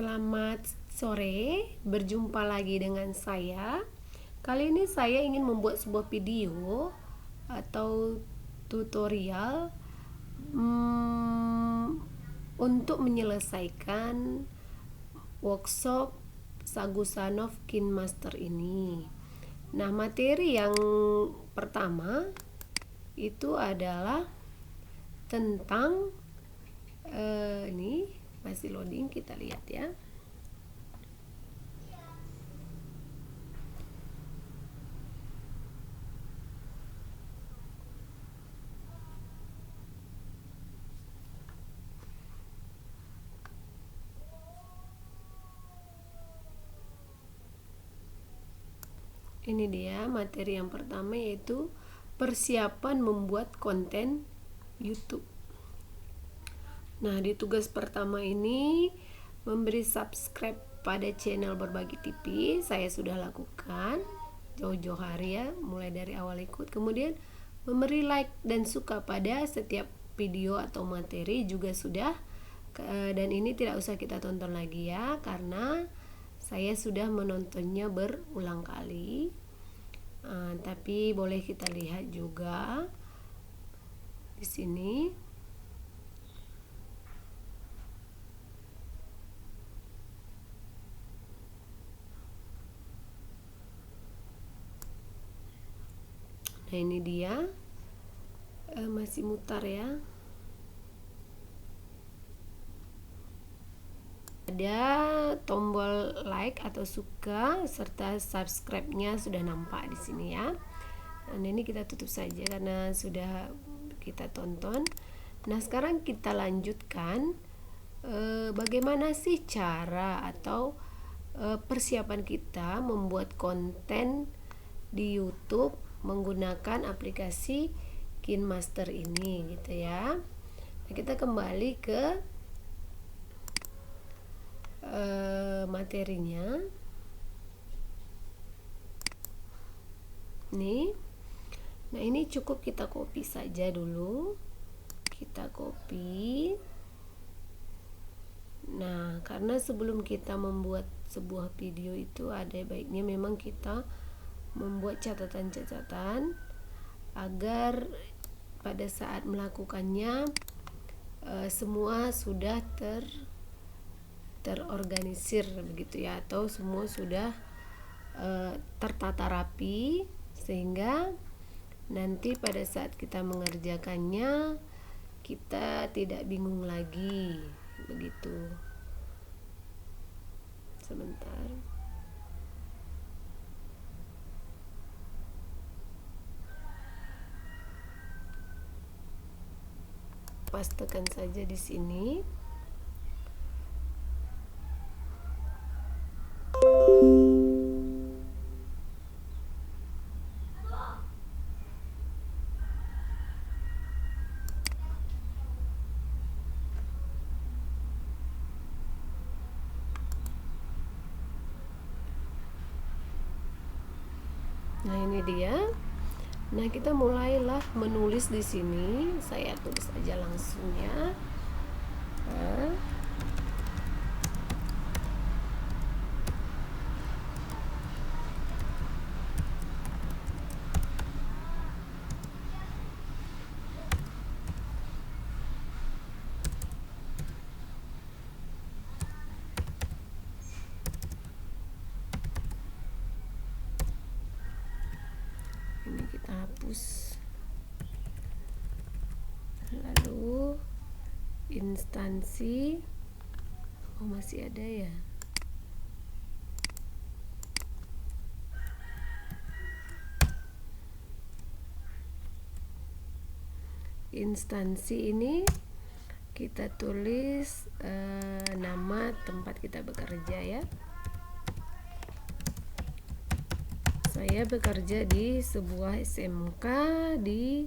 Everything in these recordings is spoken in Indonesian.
Selamat sore, berjumpa lagi dengan saya. Kali ini saya ingin membuat sebuah video atau tutorial untuk menyelesaikan workshop Sagusanov KineMaster ini. Nah, materi yang pertama itu adalah tentang ini masih loading, kita lihat ya. Ini dia materi yang pertama, yaitu persiapan membuat konten YouTube. Nah, di tugas pertama ini memberi subscribe pada channel Berbagi TV saya sudah lakukan jauh-jauh hari ya, mulai dari awal ikut. Kemudian memberi like dan suka pada setiap video atau materi juga sudah, dan ini tidak usah kita tonton lagi ya, karena saya sudah menontonnya berulang kali. Tapi boleh kita lihat juga di sini. Nah, ini dia masih mutar ya. Ada tombol like atau suka serta subscribe-nya sudah nampak di sini ya. Nah, ini kita tutup saja karena sudah kita tonton. Nah, sekarang kita lanjutkan bagaimana sih cara atau persiapan kita membuat konten di YouTube menggunakan aplikasi KineMaster ini gitu ya. Nah, kita kembali ke materinya nih. Nah, ini cukup kita copy saja dulu, kita copy. Nah, karena sebelum kita membuat sebuah video itu ada baiknya memang kita membuat catatan-catatan agar pada saat melakukannya semua sudah terorganisir begitu ya, atau semua sudah tertata rapi, sehingga nanti pada saat kita mengerjakannya kita tidak bingung lagi begitu. Sebentar. Pastekan saja di sini. Nah, ini dia. Nah, kita mulailah menulis di sini. Saya tulis aja langsung ya. Ini kita hapus. Lalu instansi, masih ada ya. Instansi ini kita tulis nama tempat kita bekerja ya. Saya bekerja di sebuah SMK di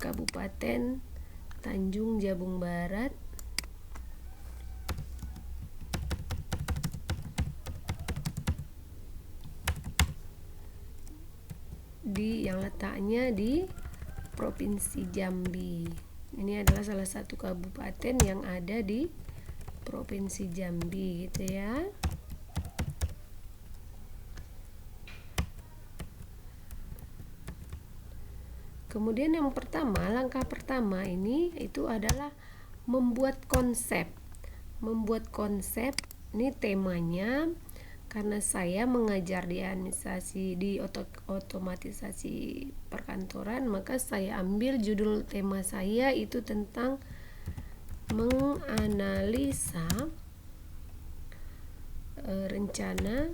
Kabupaten Tanjung Jabung Barat. Yang letaknya di Provinsi Jambi. Ini adalah salah satu kabupaten yang ada di Provinsi Jambi gitu ya. Kemudian yang pertama, langkah pertama ini itu adalah membuat konsep. Membuat konsep ini temanya, karena saya mengajar di otomatisasi perkantoran, maka saya ambil judul tema saya itu tentang menganalisa rencana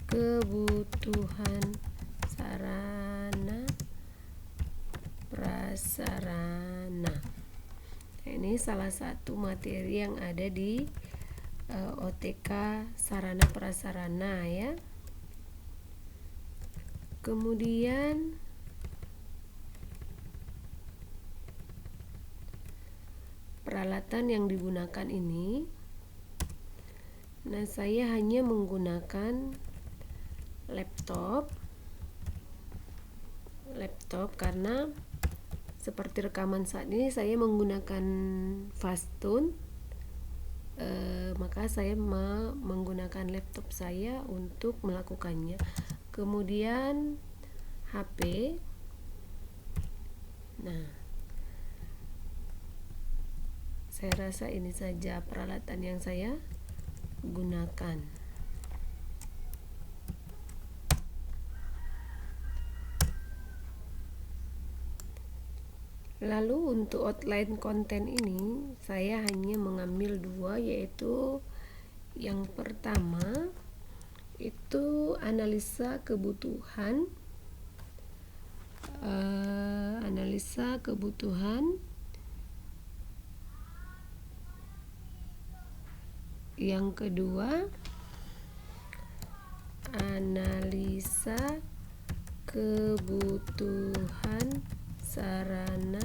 kebutuhan sarana prasarana. Ini salah satu materi yang ada di OTK sarana prasarana ya. Kemudian peralatan yang digunakan ini, nah saya hanya menggunakan laptop karena seperti rekaman saat ini saya menggunakan Fastune, maka saya menggunakan laptop saya untuk melakukannya. Kemudian HP. Nah, saya rasa ini saja peralatan yang saya gunakan. Lalu untuk outline konten ini saya hanya mengambil dua, yaitu yang pertama itu analisa kebutuhan, yang kedua analisa kebutuhan sarana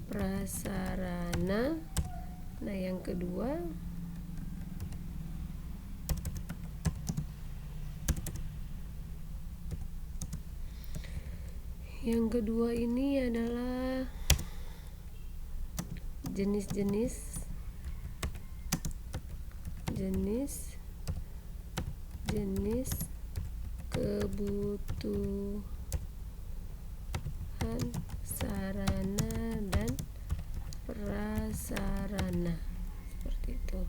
prasarana. Nah, yang kedua ini adalah jenis kebutuhan sarana dan prasarana, seperti itu.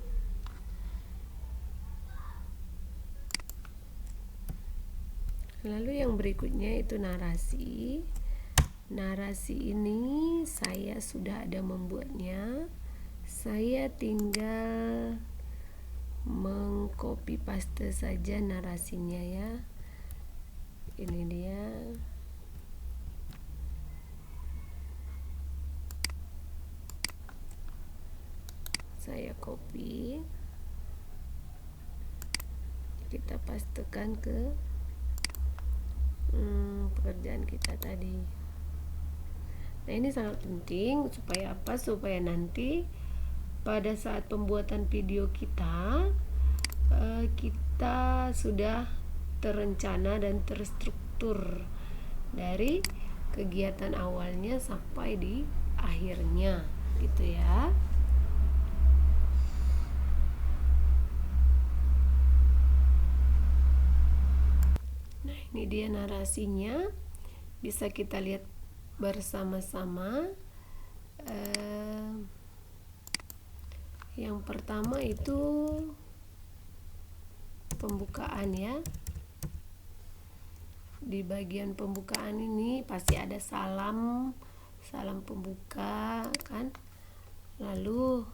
Lalu yang berikutnya itu narasi. Narasi ini saya sudah ada membuatnya, saya tinggal mengcopy paste saja narasinya ya. Ini dia. Saya copy, kita pastekan ke pekerjaan kita tadi. Nah, ini sangat penting supaya apa? Supaya nanti pada saat pembuatan video kita sudah terencana dan terstruktur dari kegiatan awalnya sampai di akhirnya, gitu ya. Nah, ini dia narasinya, bisa kita lihat bersama-sama. Yang pertama itu pembukaan ya. Di bagian pembukaan ini pasti ada salam pembuka kan, lalu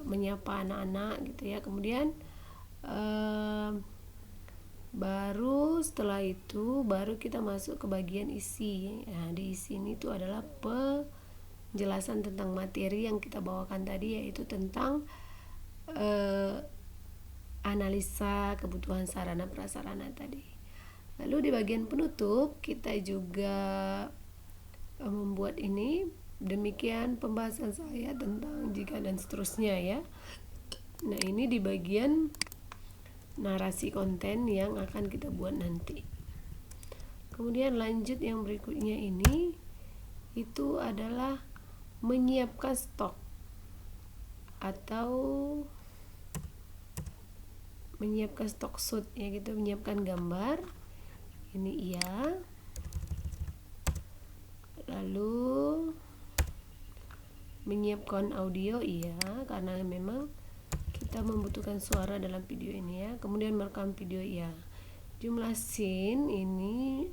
menyapa anak-anak gitu ya. Kemudian baru setelah itu baru kita masuk ke bagian isi. Nah, di isi ini itu adalah penjelasan tentang materi yang kita bawakan tadi, yaitu tentang analisa kebutuhan sarana prasarana tadi. Lalu di bagian penutup kita juga membuat ini. Demikian pembahasan saya tentang jika dan seterusnya ya. Nah, ini di bagian narasi konten yang akan kita buat nanti. Kemudian lanjut yang berikutnya ini itu adalah menyiapkan stok atau menyiapkan stok shoot ya gitu, menyiapkan gambar ini iya. Lalu menyiapkan audio iya, karena memang kita membutuhkan suara dalam video ini ya. Kemudian merekam video iya. Jumlah scene ini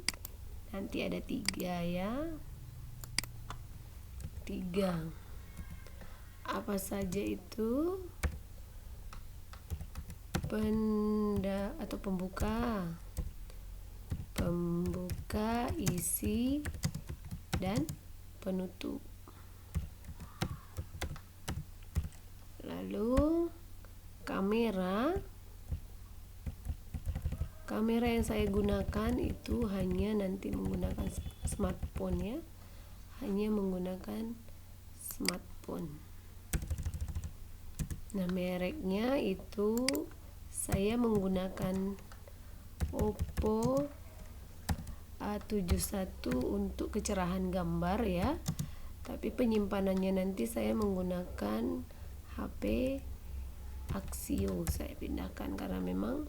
nanti ada 3 ya, 3. Apa saja itu? Pembuka, isi, dan penutup. Lalu kamera yang saya gunakan itu hanya nanti menggunakan smartphone ya, hanya menggunakan smartphone. Nah, mereknya itu saya menggunakan Oppo A71 untuk kecerahan gambar ya, tapi penyimpanannya nanti saya menggunakan HP Axio, saya pindahkan karena memang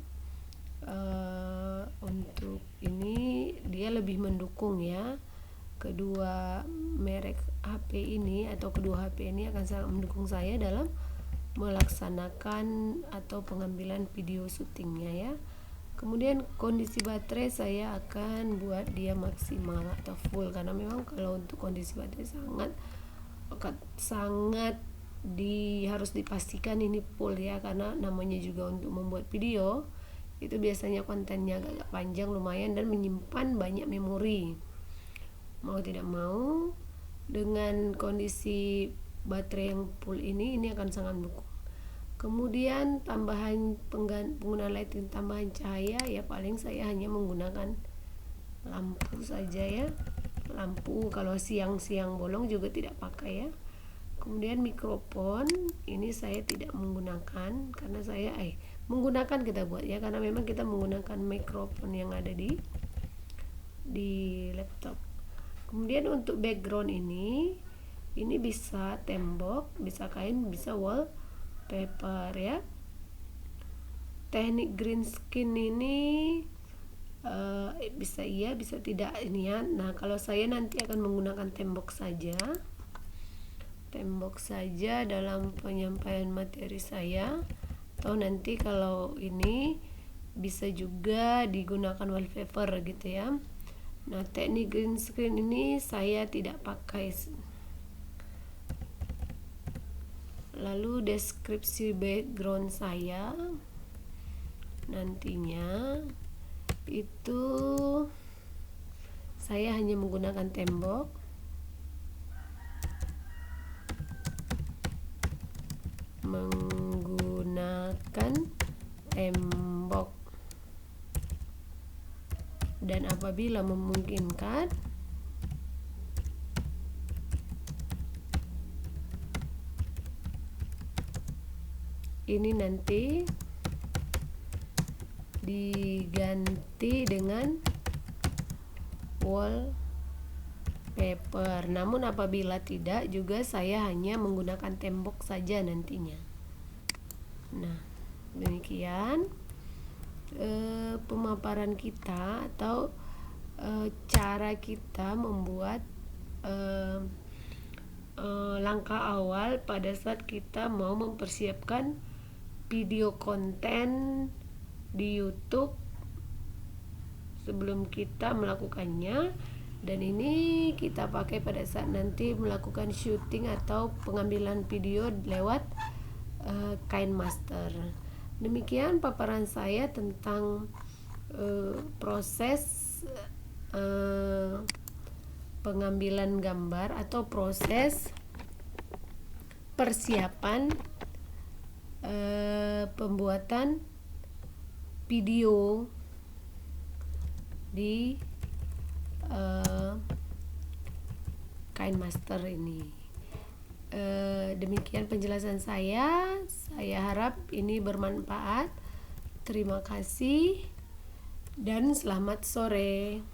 untuk ini dia lebih mendukung ya. Kedua merek HP ini atau kedua HP ini akan sangat mendukung saya dalam melaksanakan atau pengambilan video syutingnya ya. Kemudian kondisi baterai saya akan buat dia maksimal atau full, karena memang kalau untuk kondisi baterai sangat harus dipastikan ini full ya, karena namanya juga untuk membuat video itu biasanya kontennya agak panjang lumayan dan menyimpan banyak memori. Mau tidak mau dengan kondisi baterai yang full ini akan sangat mendukung. Kemudian tambahan penggunaan lighting, tambahan cahaya ya, paling saya hanya menggunakan lampu saja ya. Lampu kalau siang-siang bolong juga tidak pakai ya. Kemudian mikrofon ini saya tidak menggunakan karena saya menggunakan kita buat ya, karena memang kita menggunakan mikrofon yang ada di laptop. Kemudian untuk background ini bisa tembok, bisa kain, bisa wallpaper ya. Teknik green screen ini bisa iya, bisa tidak ini ya. Nah, kalau saya nanti akan menggunakan tembok saja dalam penyampaian materi saya, atau nanti kalau ini bisa juga digunakan wallpaper gitu ya. Nah, teknik green screen ini saya tidak pakai. Lalu deskripsi background saya nantinya itu saya hanya menggunakan tembok, dan apabila memungkinkan ini nanti diganti dengan wallpaper. Namun apabila tidak juga saya hanya menggunakan tembok saja nantinya. Nah, demikian pemaparan kita atau cara kita membuat langkah awal pada saat kita mau mempersiapkan video konten di YouTube sebelum kita melakukannya, dan ini kita pakai pada saat nanti melakukan syuting atau pengambilan video lewat KineMaster. Demikian paparan saya tentang proses pengambilan gambar atau proses persiapan pembuatan video di KineMaster ini. Demikian penjelasan saya harap ini bermanfaat. Terima kasih dan selamat sore.